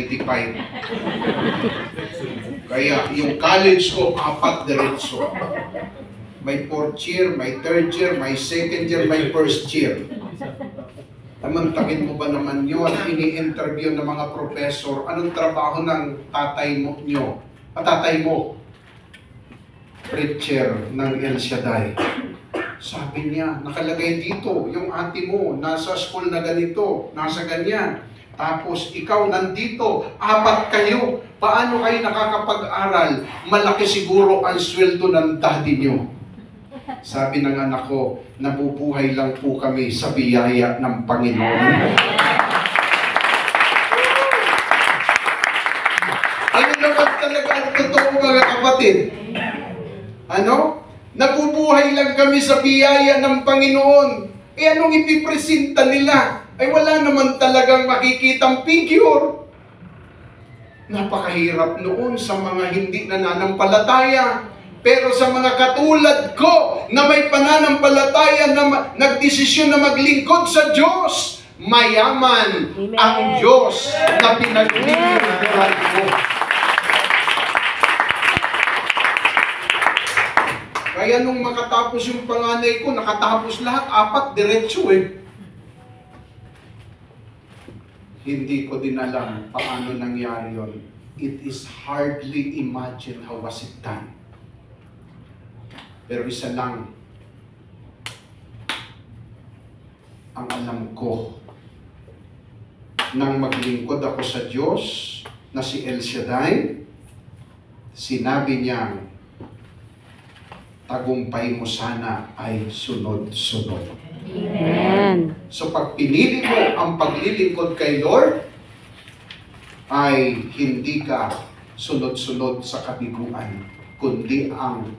95. Kaya yung college ko, 4 diretso. May 4th year, may 3rd year, may 2nd year, may 1st year. Tamantakin mo ba naman yun? Ini-interview ng mga professor, anong trabaho ng tatay mo nyo? Tatay mo, preacher ng El Shaddai. Sabi niya, nakalagay dito, yung ate mo, nasa school na ganito, nasa ganyan. Tapos ikaw nandito, 4 kayo. Paano kayo nakakapag-aral? Malaki siguro ang sweldo ng daddy nyo. Sabi ng anak ko, nabubuhay lang po kami sa biyaya ng Panginoon. Ano naman talaga ang totoo, mga kapatid? Ano? Nabubuhay lang kami sa biyaya ng Panginoon. Eh anong ipipresenta nila? Ay wala naman talagang makikitang figure. Napakahirap noon sa mga hindi nananampalataya. Pero sa mga katulad ko na may pananampalataya na nagdesisyon na maglingkod sa Diyos, mayaman ang Diyos na pinaglingkuran ko. Kaya nung makatapos yung panganay ko, nakatapos lahat, 4 diretso eh. Hindi ko din alam paano nangyari yun. It is hardly imagine how was it done. Pero isa lang ang alam ko. Nang maglingkod ako sa Diyos na si El Shaddai, sinabi niya, tagumpay mo sana ay sunod-sunod. Amen. So pag pinili mo ang paglilingkod kay Lord, ay hindi ka sunod-sunod sa kabiguan, kundi ang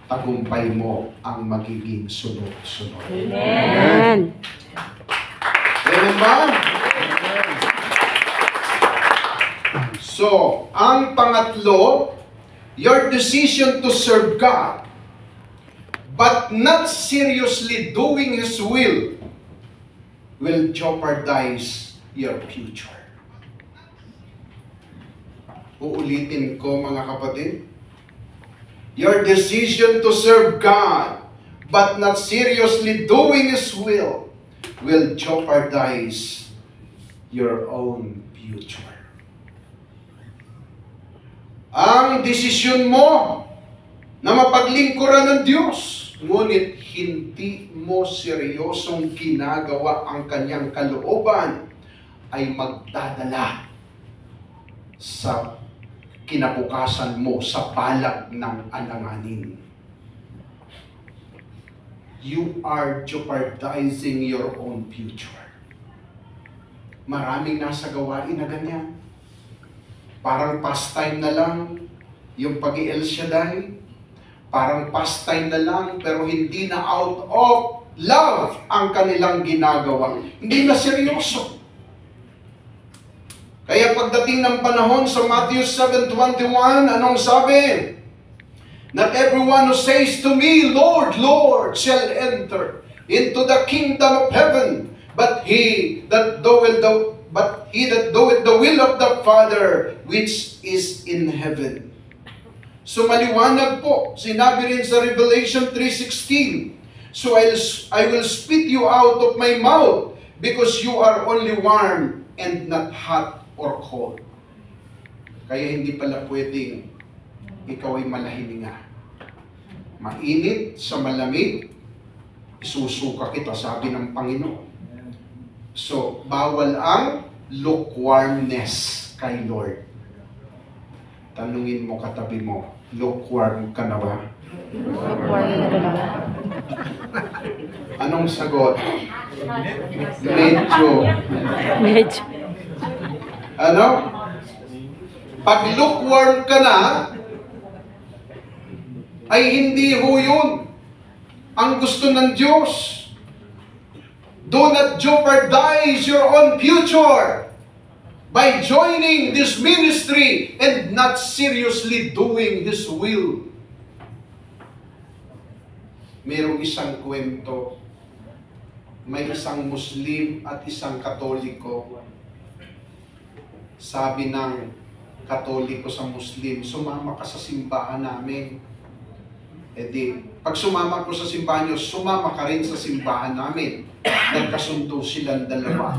tagumpay mo ang magiging sunod-sunod. Amen. Amen ba? So, ang pangatlo, your decision to serve God but not seriously doing His will jeopardize your future. Uulitin ko, mga kapatid. Your decision to serve God but not seriously doing His will jeopardize your own future. Ang desisyon mo na mapaglingkuran ng Diyos, ngunit hindi mo seryosong ginagawa ang kanyang kalooban, ay magdadala sa kinabukasan mo sa palag ng alanganin. You are jeopardizing your own future. Maraming nasa gawain na ganyan. Parang pastime na lang yung pag-i-El Shaddai. Parang pastime na lang, pero hindi na out of love ang kanilang ginagawa. Hindi na seryoso. Kaya pagdating ng panahon sa Matthew 7:21, anong sabi? Not everyone who says to me, Lord, Lord, shall enter into the kingdom of heaven, but he that doeth the will of the Father which is in heaven. So maliwanag po, sinabi rin sa Revelation 3:16, so I will spit you out of my mouth, because you are only warm and not hot or cold. Kaya hindi pala pwedeng ikaw ay malahininga. Mainit sa malamig, isusuka kita, sabi ng Panginoon. So, bawal ang lukewarmness kay Lord. Tanungin mo katabi mo, lukewarm ka na ba? Anong sagot? Medyo. Ano? Pag lukewarm ka na, ay hindi ho yun ang gusto ng Diyos. Do not jeopardize your own future by joining this ministry and not seriously doing His will. Merong isang kwento, may isang Muslim at isang Katoliko. Sabi ng Katoliko sa Muslim, sumama ka sa simbahan namin. E di, pag sumama ko sa simbahan nyo, sumama ka rin sa simbahan namin. Nagkasundo silang dalawa.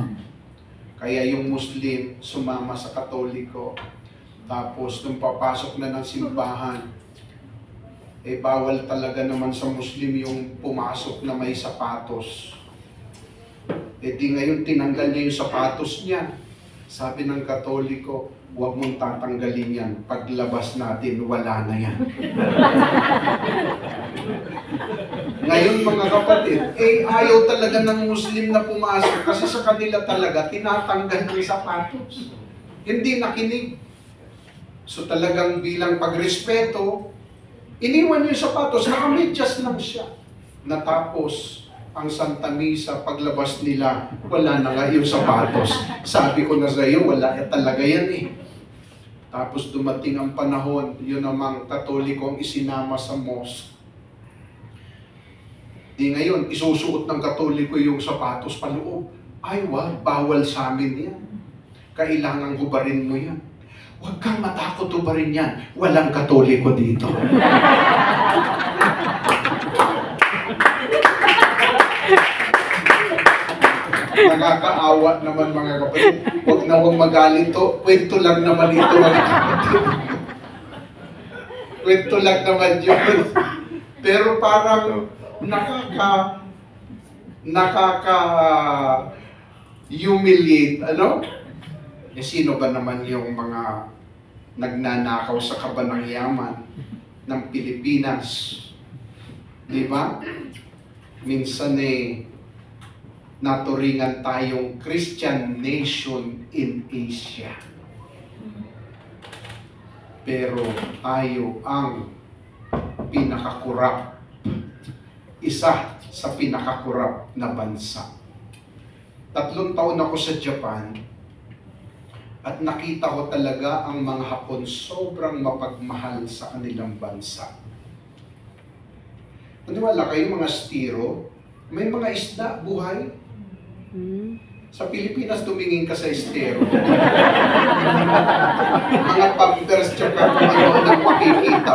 Kaya yung Muslim, sumama sa Katoliko. Tapos, nung papasok na ng simbahan, eh bawal talaga naman sa Muslim yung pumasok na may sapatos. Eh di ngayon, tinanggal niya yung sapatos niya. Sabi ng Katoliko, huwag mong tatanggalin yan. Paglabas natin, wala na yan. Ngayon mga kapatid, eh ayaw talaga ng Muslim na pumasok kasi sa kanila talaga tinatanggal ng sapatos. Hindi nakinig. So talagang bilang pagrespeto, iniwan yung sapatos, nakamedyas lang siya. Natapos ang Santa Misa, paglabas nila, wala na nga yung sapatos. Sabi ko na sa iyo, wala talaga yan eh. Tapos dumating ang panahon, yun namang Katoliko ang isinama sa mosque. Di ngayon, isusuot ng Katoliko yung sapatos paloob. Ay wag, bawal sa amin yan. Kailangan hubarin mo yan. Huwag kang matakot hubarin yan. Walang Katoliko dito. Nakakaawa naman mga kapatid. Huwag na huwag magalit to. Kwento lang naman ito mga kapatid. Kwento lang naman yun. Pero parang humiliate, ano? Eh sino ba naman yung mga nagnanakaw sa kaban ng yaman ng Pilipinas? Di ba? Minsan eh, naturingan tayong Christian nation in Asia. Pero tayo ang pinakakurap. Isa sa pinakakurap na bansa. 3 taon ako sa Japan at nakita ko talaga ang mga Hapon sobrang mapagmahal sa kanilang bansa. Maniwala kayo mga stiro, may mga isda buhay. Sa Pilipinas, tumingin ka sa estero. Mga pampers tsaka kung ano ang makikita.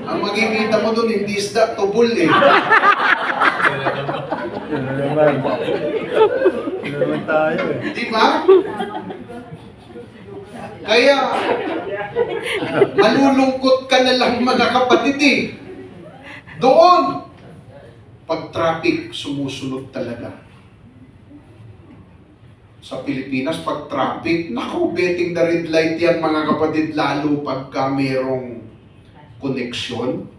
Ang makikita mo doon, hindi isda, tubol eh. Naman tayo eh. Di ba? Kaya, malulungkot ka na lang mga kapatid eh. Doon, pag traffic, sumusunod talaga. Sa Pilipinas, pag traffic, naku, betting the red light yan mga kapatid, lalo pagka merong koneksyon.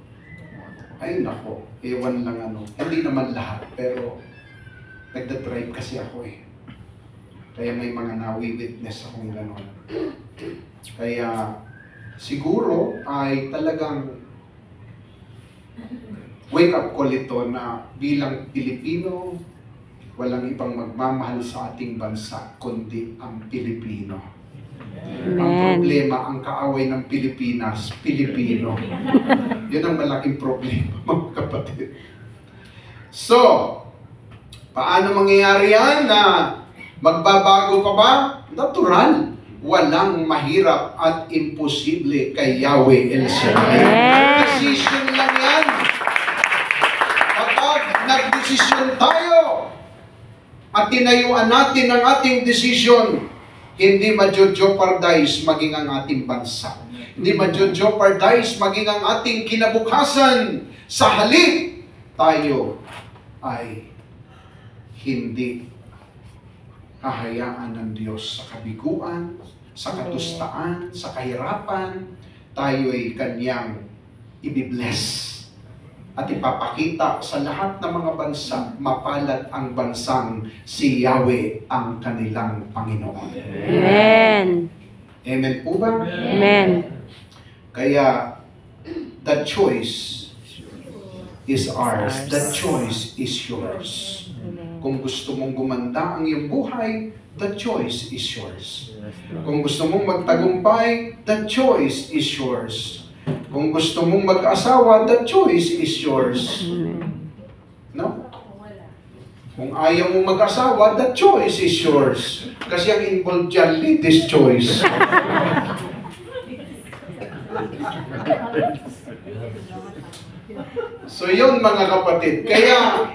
Ay naku, ewan lang ano. Hindi naman lahat, pero nagda-drive kasi ako eh. Kaya may mga nawi-witness akong gano'n. Kaya siguro ay talagang wake-up call ito na bilang Pilipino, walang ibang magmamahal sa ating bansa kundi ang Pilipino. Amen. Ang problema, ang kaaway ng Pilipinas, Pilipino. Yun ang malaking problema, mga kapatid. So, paano mangyayari yan na magbabago pa ba? Natural. Walang mahirap at imposible kay Yahweh El Shaddai. Decision lang yan. Kapag nagdesisyon tayo at tinayuan natin ang ating decision, hindi ma-jeopardize maging ang ating bansa. Hindi ma-jeopardize maging ang ating kinabukasan. Sa halip, tayo ay hindi hahayaan ng Diyos sa kabiguan, sa katustaan, sa kahirapan. Tayo ay Kanyang ibibless at ipapakita sa lahat ng mga bansa, mapalad ang bansang si Yahweh ang kanilang Panginoon. Amen. Amen po ba? Amen. Kaya, the choice is ours. The choice is yours. Kung gusto mong gumanda ang iyong buhay, the choice is yours. Kung gusto mong magtagumpay, the choice is yours. Kung gusto mong mag-asawa, the choice is yours. No? Kung ayaw mo mag-asawa, the choice is yours. Kasi ang involved dyan, latest choice. So yun mga kapatid. Kaya,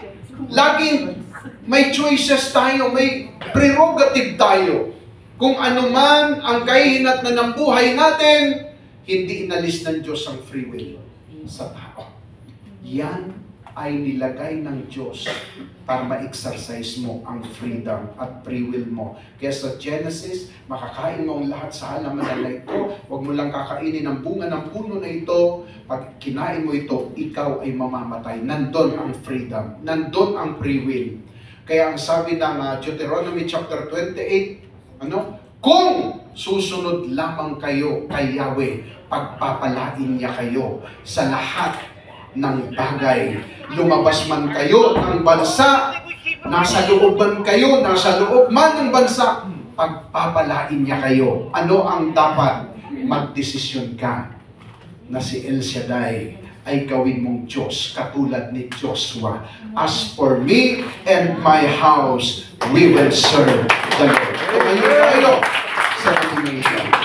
laging may choices tayo, may prerogative tayo. Kung ano man ang kahihinat na ng buhay natin, hindi inalis ng Diyos ang free will sa tao. Yan ay nilagay ng Diyos para ma-exercise mo ang freedom at free will mo. Kaya sa Genesis, makakain mo ang lahat sa halaman na ito. Huwag mo lang kakainin ang bunga ng puno na ito. Pag kinain mo ito, ikaw ay mamamatay. Nandun ang freedom. Nandun ang free will. Kaya ang sabi ng Deuteronomy chapter 28, kung susunod lamang kayo kay Yahweh, pagpapalain niya kayo sa lahat ng bagay. Lumabas man kayo ng bansa, nasa loob man kayo, nasa loob man ng bansa, pagpapalain niya kayo. Ano ang dapat? Magdesisyon ka na si El Shaddai ay gawin mong Diyos katulad ni Joshua. As for me and my house, we will serve the Lord. Tumayo tayo sa ating nation.